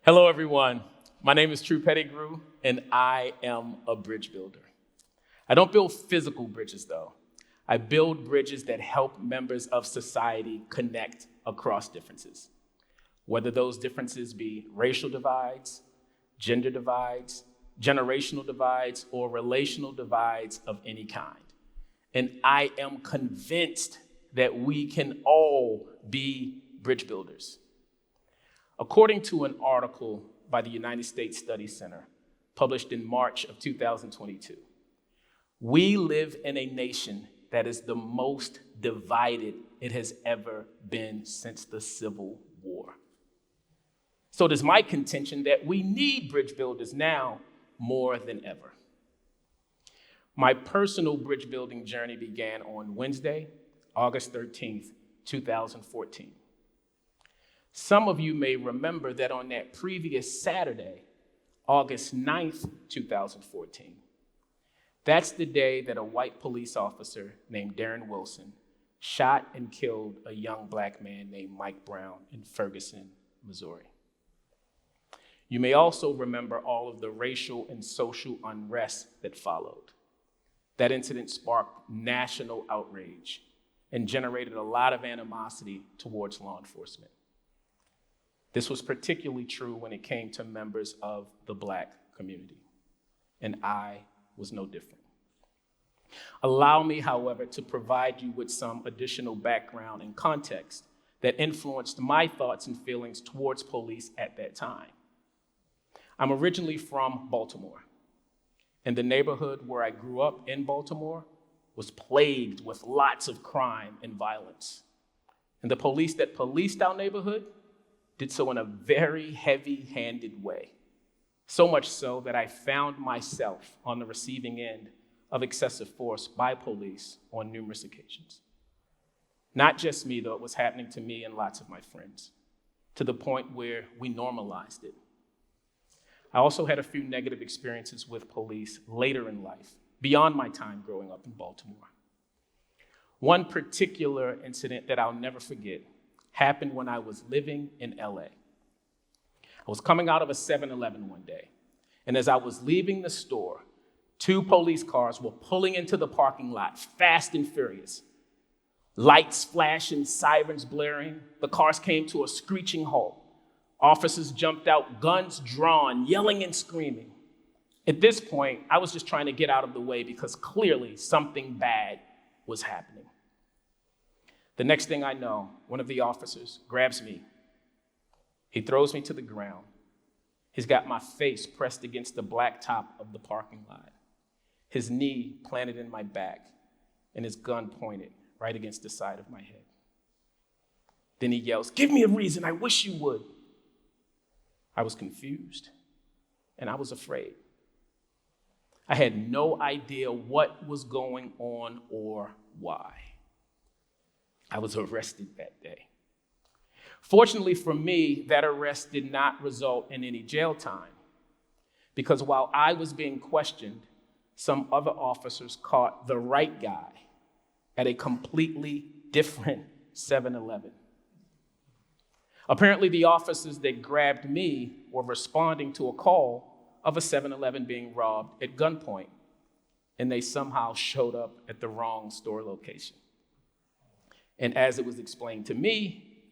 Hello, everyone. My name is Tru Pettigrew, and I am a bridge builder. I don't build physical bridges, though. I build bridges that help members of society connect across differences, whether those differences be racial divides, gender divides, generational divides, or relational divides of any kind. And I am convinced that we can all be bridge builders. According to an article by the United States Study Center, published in March of 2022, we live in a nation that is the most divided it has ever been since the Civil War. So it is my contention that we need bridge builders now more than ever. My personal bridge building journey began on Wednesday, August 13th, 2014. Some of you may remember that on that previous Saturday, August 9th, 2014, that's the day that a white police officer named Darren Wilson shot and killed a young black man named Mike Brown in Ferguson, Missouri. You may also remember all of the racial and social unrest that followed. That incident sparked national outrage and generated a lot of animosity towards law enforcement. This was particularly true when it came to members of the Black community, and I was no different. Allow me, however, to provide you with some additional background and context that influenced my thoughts and feelings towards police at that time. I'm originally from Baltimore, and the neighborhood where I grew up in Baltimore was plagued with lots of crime and violence. And the police that policed our neighborhood did so in a very heavy-handed way, so much so that I found myself on the receiving end of excessive force by police on numerous occasions. Not just me, though, it was happening to me and lots of my friends, to the point where we normalized it. I also had a few negative experiences with police later in life, beyond my time growing up in Baltimore. One particular incident that I'll never forget happened when I was living in LA. I was coming out of a 7-Eleven one day, and as I was leaving the store, 2 police cars were pulling into the parking lot, fast and furious. Lights flashing, sirens blaring. The cars came to a screeching halt. Officers jumped out, guns drawn, yelling and screaming. At this point, I was just trying to get out of the way because clearly something bad was happening. The next thing I know, one of the officers grabs me. He throws me to the ground. He's got my face pressed against the black top of the parking lot, his knee planted in my back, and his gun pointed right against the side of my head. Then he yells, "Give me a reason, I wish you would." I was confused, and I was afraid. I had no idea what was going on or why. I was arrested that day. Fortunately for me, that arrest did not result in any jail time, because while I was being questioned, some other officers caught the right guy at a completely different 7-Eleven. Apparently, the officers that grabbed me were responding to a call of a 7-Eleven being robbed at gunpoint, and they somehow showed up at the wrong store location. And as it was explained to me,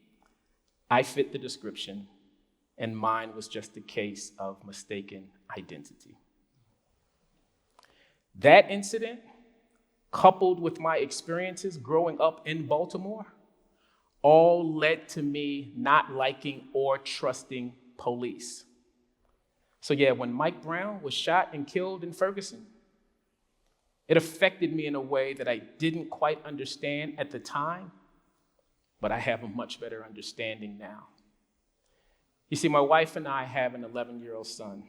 I fit the description, and mine was just a case of mistaken identity. That incident, coupled with my experiences growing up in Baltimore, all led to me not liking or trusting police. So yeah, when Mike Brown was shot and killed in Ferguson, it affected me in a way that I didn't quite understand at the time, but I have a much better understanding now. You see, my wife and I have an 11-year-old son,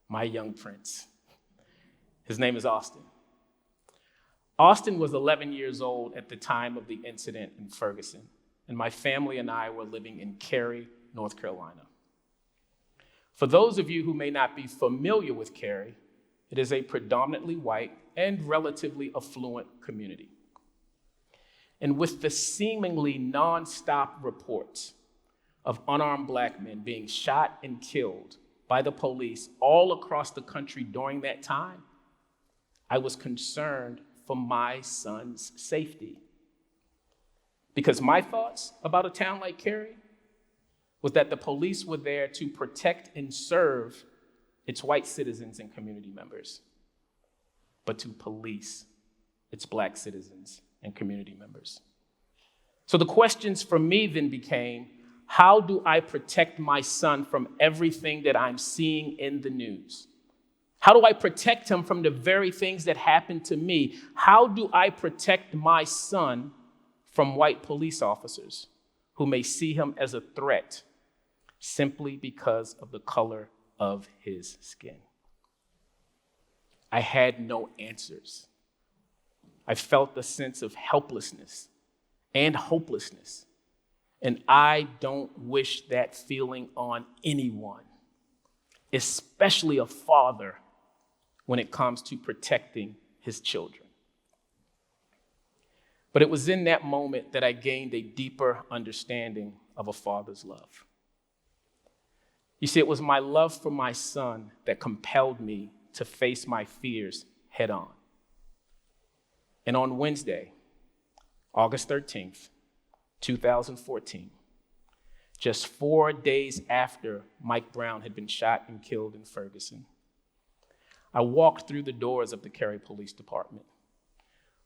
my young prince. His name is Austin. Austin was 11 years old at the time of the incident in Ferguson, and my family and I were living in Cary, North Carolina. For those of you who may not be familiar with Cary, it is a predominantly white and relatively affluent community. And with the seemingly nonstop reports of unarmed black men being shot and killed by the police all across the country during that time, I was concerned for my son's safety. Because my thoughts about a town like Cary was that the police were there to protect and serve its white citizens and community members, but to police its black citizens and community members. So the questions for me then became, how do I protect my son from everything that I'm seeing in the news? How do I protect him from the very things that happened to me? How do I protect my son from white police officers who may see him as a threat simply because of the color of his skin? I had no answers. I felt a sense of helplessness and hopelessness, and I don't wish that feeling on anyone, especially a father, when it comes to protecting his children. But it was in that moment that I gained a deeper understanding of a father's love. You see, it was my love for my son that compelled me to face my fears head on. And on Wednesday, August 13th, 2014, just 4 days after Mike Brown had been shot and killed in Ferguson, I walked through the doors of the Cary Police Department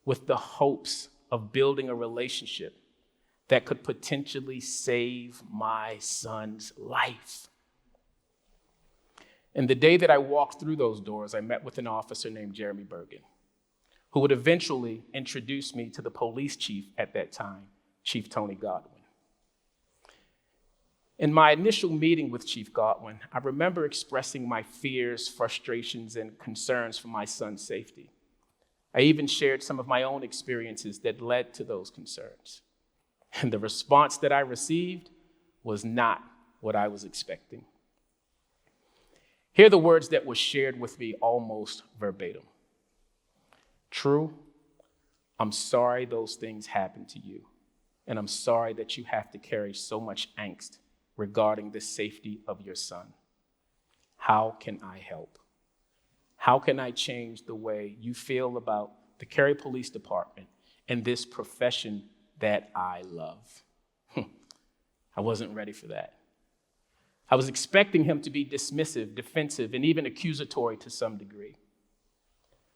with the hopes of building a relationship that could potentially save my son's life. And the day that I walked through those doors, I met with an officer named Jeremy Bergen, who would eventually introduce me to the police chief at that time, Chief Tony Godwin. In my initial meeting with Chief Godwin, I remember expressing my fears, frustrations, and concerns for my son's safety. I even shared some of my own experiences that led to those concerns. And the response that I received was not what I was expecting. Here are the words that were shared with me almost verbatim. Tru, I'm sorry those things happened to you, and I'm sorry that you have to carry so much angst regarding the safety of your son. How can I help? How can I change the way you feel about the Cary Police Department and this profession that I love? I wasn't ready for that. I was expecting him to be dismissive, defensive, and even accusatory to some degree.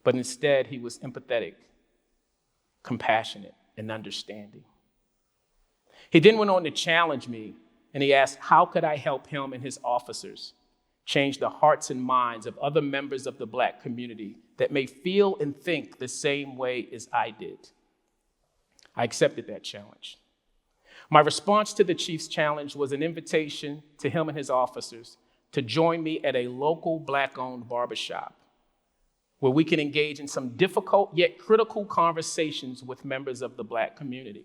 But instead, he was empathetic, compassionate, and understanding. He then went on to challenge me, and he asked, how could I help him and his officers change the hearts and minds of other members of the Black community that may feel and think the same way as I did? I accepted that challenge. My response to the chief's challenge was an invitation to him and his officers to join me at a local Black-owned barbershop where we can engage in some difficult yet critical conversations with members of the Black community.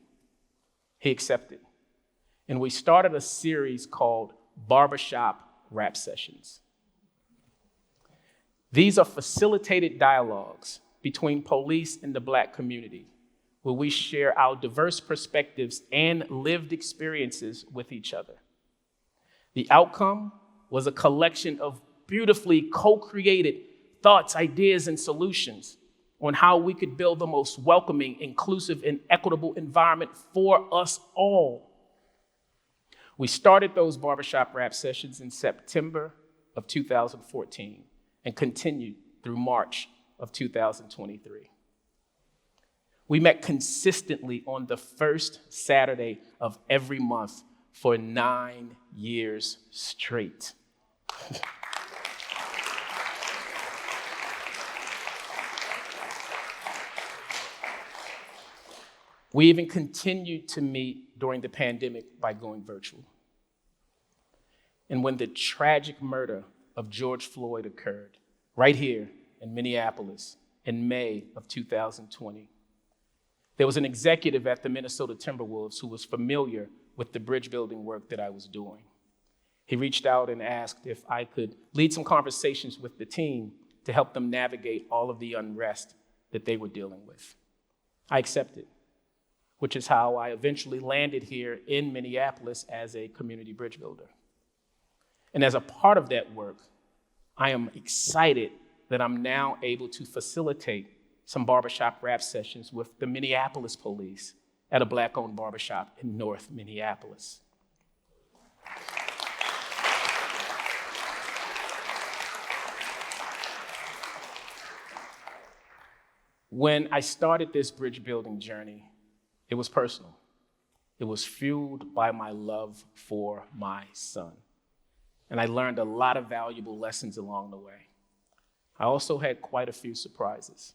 He accepted, and we started a series called Barbershop Rap Sessions. These are facilitated dialogues between police and the Black community, where we share our diverse perspectives and lived experiences with each other. The outcome was a collection of beautifully co-created thoughts, ideas, and solutions on how we could build the most welcoming, inclusive, and equitable environment for us all. We started those barbershop rap sessions in September of 2014 and continued through March of 2023. We met consistently on the first Saturday of every month for 9 years straight. We even continued to meet during the pandemic by going virtual. And when the tragic murder of George Floyd occurred, right here in Minneapolis in May of 2020, there was an executive at the Minnesota Timberwolves who was familiar with the bridge building work that I was doing. He reached out and asked if I could lead some conversations with the team to help them navigate all of the unrest that they were dealing with. I accepted. which is how I eventually landed here in Minneapolis as a community bridge builder. And as a part of that work, I am excited that I'm now able to facilitate some barbershop rap sessions with the Minneapolis police at a Black-owned barbershop in North Minneapolis. When I started this bridge building journey, it was personal. It was fueled by my love for my son. And I learned a lot of valuable lessons along the way. I also had quite a few surprises.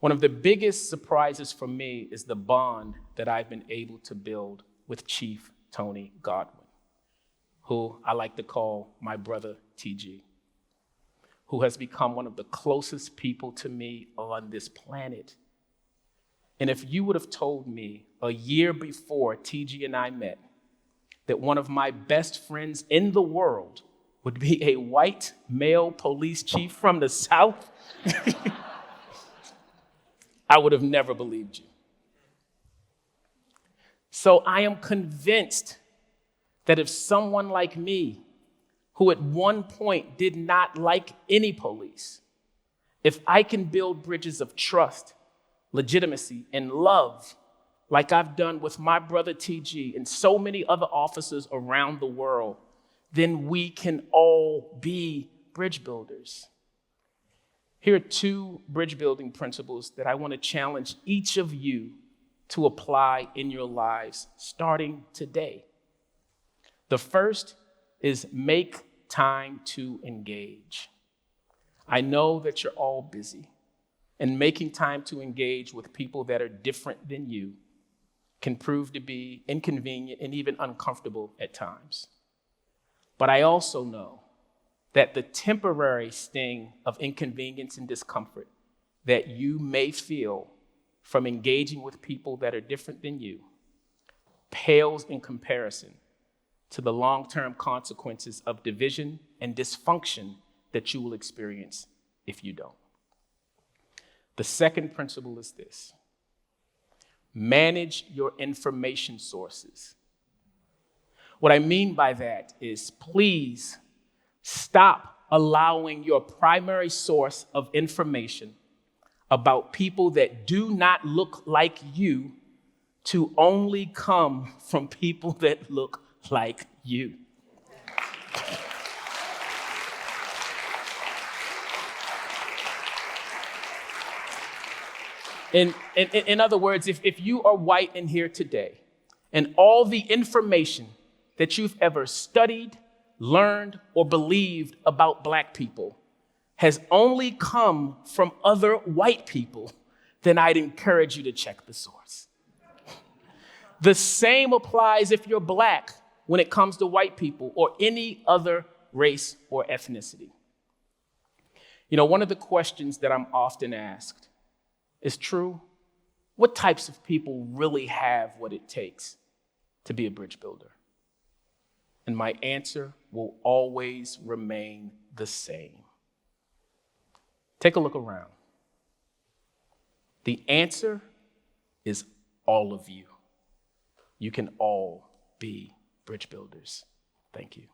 One of the biggest surprises for me is the bond that I've been able to build with Chief Tony Godwin, who I like to call my brother TG, who has become one of the closest people to me on this planet. And if you would have told me a year before TG and I met that one of my best friends in the world would be a white male police chief from the South, I would have never believed you. So I am convinced that if someone like me, who at one point did not like any police, if I can build bridges of trust, legitimacy, and love, like I've done with my brother TG and so many other officers around the world, then we can all be bridge builders. Here are two bridge building principles that I want to challenge each of you to apply in your lives starting today. The first is make time to engage. I know that you're all busy, and making time to engage with people that are different than you can prove to be inconvenient and even uncomfortable at times. But I also know that the temporary sting of inconvenience and discomfort that you may feel from engaging with people that are different than you pales in comparison to the long-term consequences of division and dysfunction that you will experience if you don't. The second principle is this: manage your information sources. What I mean by that is, please stop allowing your primary source of information about people that do not look like you to only come from people that look like you. In other words, if you are white in here today, and all the information that you've ever studied, learned, or believed about Black people has only come from other white people, then I'd encourage you to check the source. The same applies if you're Black when it comes to white people or any other race or ethnicity. You know, one of the questions that I'm often asked is, Tru, what types of people really have what it takes to be a bridge builder? And my answer will always remain the same. Take a look around. The answer is all of you. You can all be bridge builders. Thank you.